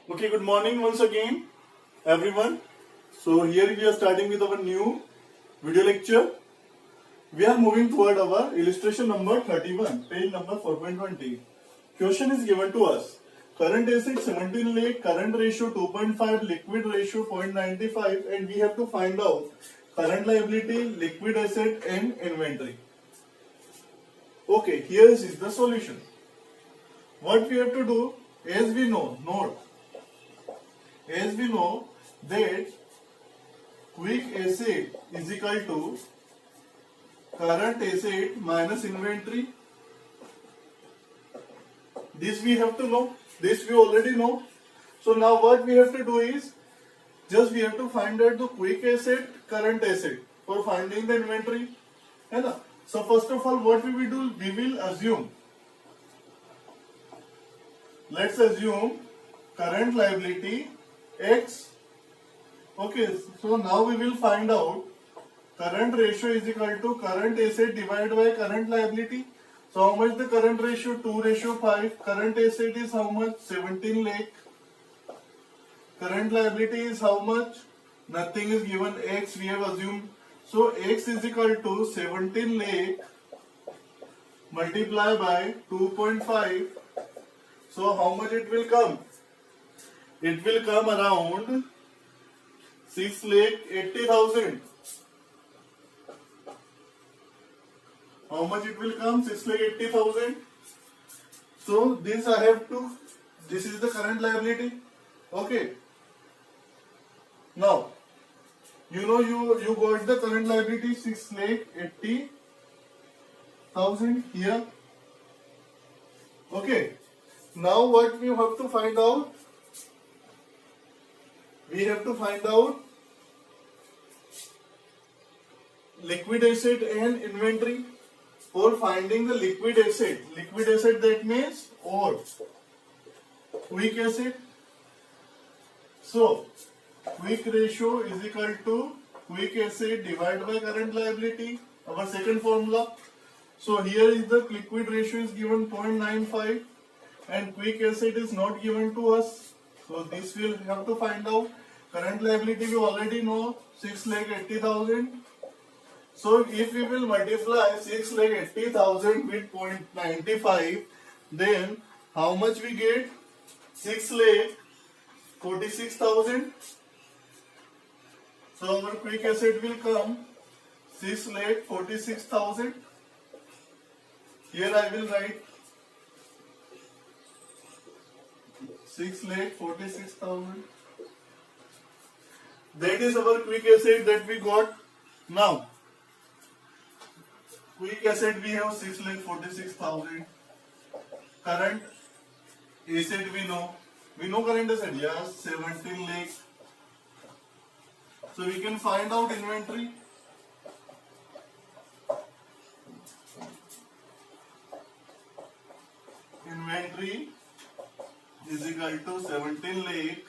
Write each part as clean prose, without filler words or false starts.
Okay, good morning once again, everyone. So here we are starting with our new video lecture. We are moving toward our illustration number 31, page number 4.20. Question is given to us. Current asset 17 lakh, current ratio 2.5, liquid ratio 0.95, and we have to find out current liability, liquid asset, and inventory. Okay, here is the solution. What we have to do, as we know, that quick asset is equal to current asset minus inventory. This we have to know. This we already know. So now what we have to do is just we have to find out the quick asset, current asset for finding the inventory. So first of all, what we will do? We will assume. Let's assume current liability X. Okay, so now we will find out current ratio is equal to current asset divided by current liability. So how much the current ratio? 2:5. Current asset is how much? 17 lakh. Current liability is how much? Nothing is given. X we have assumed. So X is equal to 17 lakh multiplied by 2.5. So how much it will come? It will come around 6,80,000. How much it will come? 6,80,000. So this I have to. This is the current liability. Okay. Now you know you got the current liability 6,80,000 here. Okay. Now what we have to find out? We have to find out liquid asset and inventory. For finding the liquid asset that means or quick asset. So quick ratio is equal to quick asset divided by current liability, our second formula. So here is the liquid ratio is given 0.95 and quick asset is not given to us. So this we'll have to find out. Current liability we already know 6,80,000. So if we will multiply 6,80,000 with 0.95, then how much we get? 6,46,000. So our quick asset will come 6,46,000. Here I will write 6,46,000. That is our quick asset that we got. Now quick asset we have 6,46,000. Current asset we know current asset, yes, 17 lakh. So we can find out inventory. Inventory is equal to 17 lakh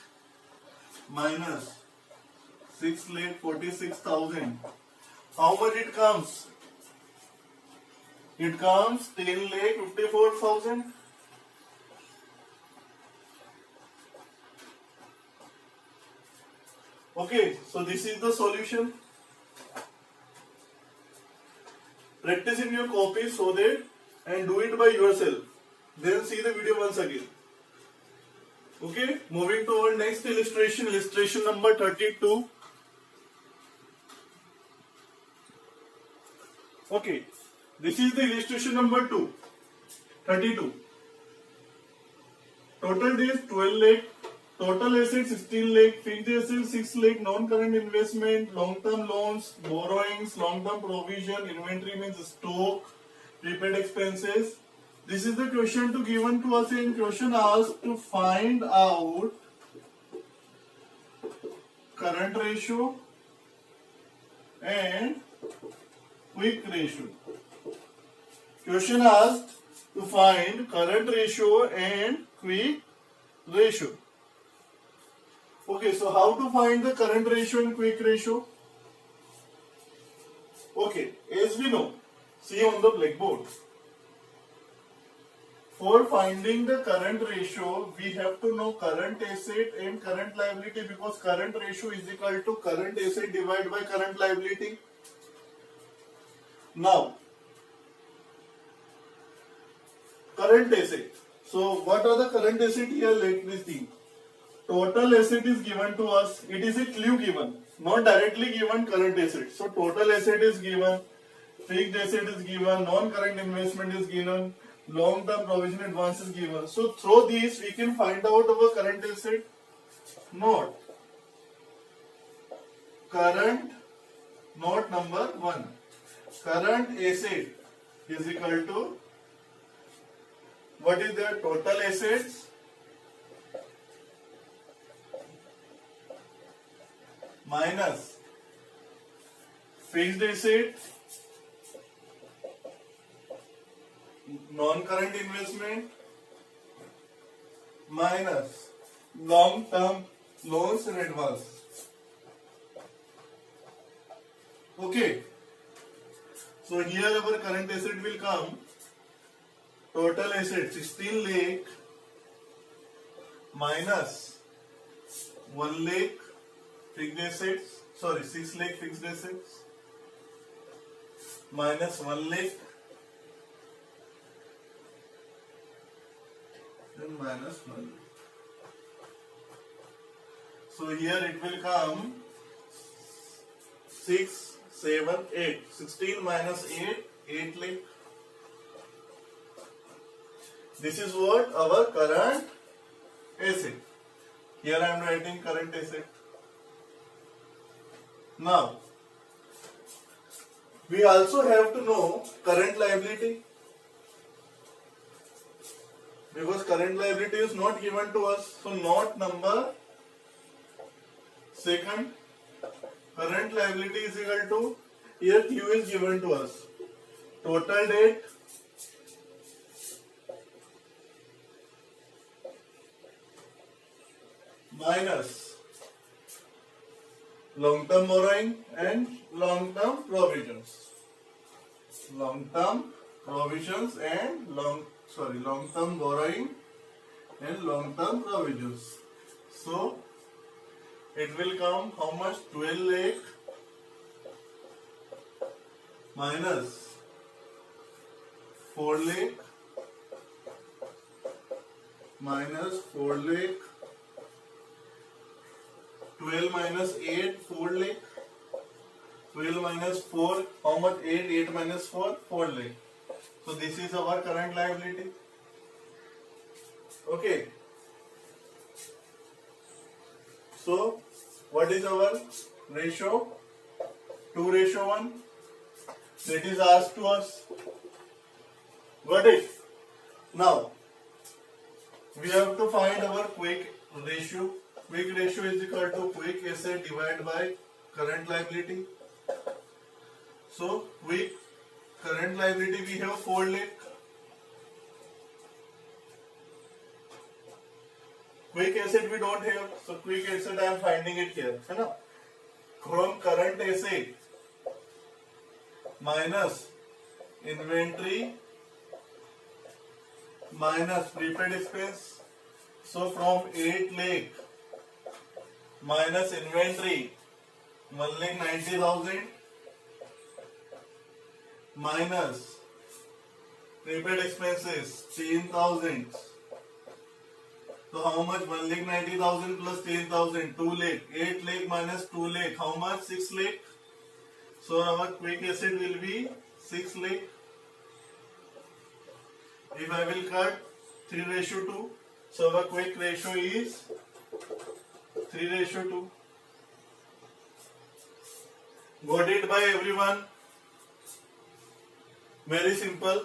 minus 6,46,000. How much it comes? It comes 10,54,000. Okay, so this is the solution. Practice in your copy so that and do it by yourself. Then see the video once again. Okay, moving to our next illustration, illustration number 32. Okay, this is the illustration number 32. Total days 12 lakh, total assets 16 lakh, fixed assets 6 lakh, non-current investment, long-term loans, borrowings, long-term provision, inventory means stock, prepaid expenses. This is the question given to us in question asked to find out current ratio and quick ratio. Question asked to find current ratio and quick ratio. Okay, so how to find the current ratio and quick ratio? Okay, as we know, see on the blackboard. For finding the current ratio, we have to know current asset and current liability, because current ratio is equal to current asset divided by current liability. Now, current asset. So, what are the current asset here? Let me see. Total asset is given to us. It is a clue given, not directly given current asset. So, total asset is given, fixed asset is given, non-current investment is given, long-term provision advance is given. So, through these we can find out our current asset. Note, current, note number 1. Current asset is equal to, what is their total assets minus fixed asset, non-current investment minus long-term loans and advance. Okay. So here our current asset will come, total asset 16 lakh minus 1 lakh fixed assets, 6 lakh fixed assets minus 1 lakh and minus 1 lakh. So here it will come 6, 7, 8. 16 minus 8, 8 lakh. This is what our current asset. Here I am writing current asset. Now, we also have to know current liability, because current liability is not given to us. So, note number 2, current liability is equal to, here Q is given to us, total debt minus long-term borrowing and long-term provisions. Long-term provisions and long-term borrowing and long-term provisions. So, it will come how much? 12 lakh minus 4 lakh minus 4 lakh, 12 minus 8, 4 lakh, 12 minus 4, how much? 8, 8 minus 4, 4 lakh. So this is our current liability. Okay. So what is our ratio? 2:1. That is asked to us. Got it? Now we have to find our quick ratio. Quick ratio is equal to quick asset divided by current liability. So quick current liability we have 4 lakh. Quick asset we don't have, so quick asset I am finding it here. है ना? From current asset minus inventory minus prepaid expense. So from 8 lakh minus inventory 1,90,000 minus prepaid expenses 10,000. So how much? 1,90,000 plus 10,000, 2 lakh. 8 lakh minus 2 lakh, how much? 6 lakh. So our quick asset will be 6 lakh. If I will cut 3:2, so our quick ratio is 3:2. Got it by everyone? Very simple.